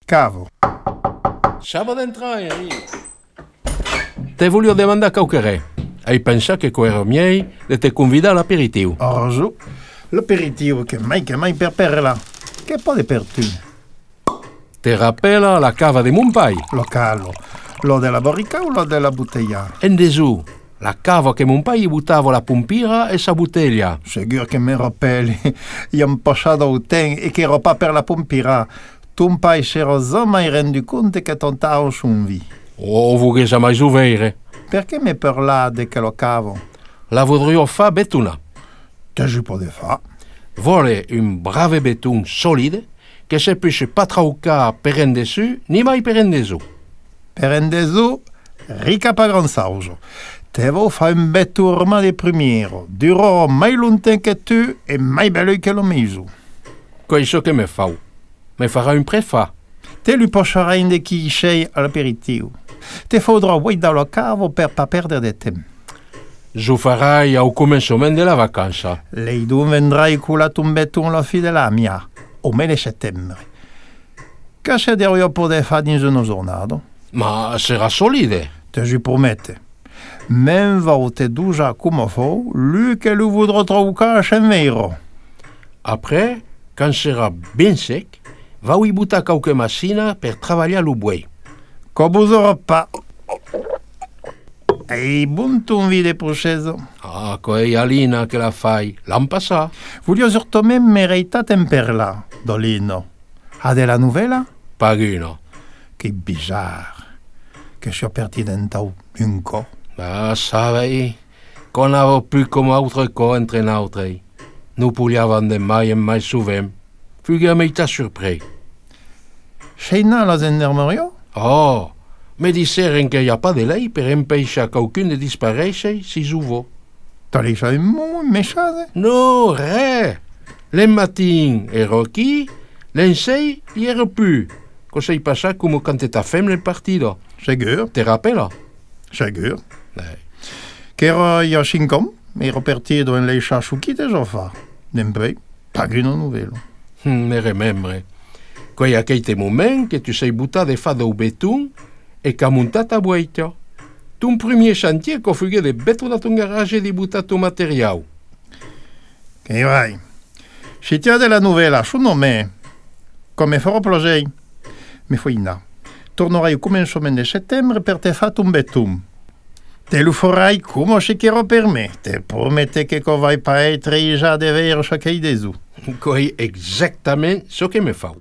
Cavo. Siamo dentro, Te voglio domandare qualcosa. Hai pensato che era miei di te convidare all'aperitivo? Orzo, l'aperitivo che mai per là. Che poi per tu? Ti rappella la cava di Monpai? Lo callo. Lo della borrica o lo della bottiglia? E Gesù, la cava che Monpai buttava la pompira e sa bottiglia. Sicuro che mi rappelli. Io ho passato un tempo e che ero pas per la pompira. Tu pai si ero mai rendu conto che tontavo su un vi. Oh, vuoi che mai suvere? Perché mi parlate che lo cavo? La vorrei fare betuna. Che je peux fare? Vuole un brave beton solide che si può pas traucare per en dessus ni mai per en dessous. Per en dessous, rica pa gran sauso. Te vo fa un beturma di primiero. Durerò mai lontano che tu e mai bello che lo miso. Questo che mi fa? Mi farà un prefa. Te lui passerai in de chicei all'aperitivo. Te faudra guardare lo cavo per pas perdere de tempo. Lo farai al commencement della vacanza. Lei tu vendrai con la tumbetton alla fine della mia, o mese settembre. Che se io poter fare in una giornata? Ma sarà solide. Te je promette. Même volte déjà come fa, lui che lui voudra traucare a vero. Après, quand sarà ben sec, va lui buttare qualche massina per travagliare lo buoi. Che bisogna pas. E buon tu vide proceso. Ah, è Alina che la fai. L'anno passato. Voglio surtout même merita temperla, Dolino. Ha della novella? Pagino. Che bizarre. Che si è perdi dentro un co. Ah, sai, qu'on avevo più come altre co entre noi. Nous pugliavamo mai e mai souvent. Fugami ta surpris. Sei là la gendarmerie? Oh, mi dissero che n'y a pas de lei per empêcher qualcuno di disparaître si souvent. T'as les un mot, méchant? No, re. Le matin ero qui, le sei ero più. Cosa è passato come quando ta femme nel partito? Segur, Ti rappella? segur. Nee. Che ero io a 5 anni, ero partito in lei chasciucchi déjà fa. Nempè, pagino novella. Mi remembre. Quei a quei momenti che tu sei buttato fa del beton e che ha montato a boita. Tu un primo chantier che fughe di betonato un garage e di buttato materiale. Che vai. Se ti ha della novella su nome, come farò plosei? Mi fui in là. Tornerai come in semaine di settembre per te fatto un beton. Te lo farai come si chiaro per me. Te promette che vai pa essere già de vero sa che hai desu. Quei esattamente so che mi fa.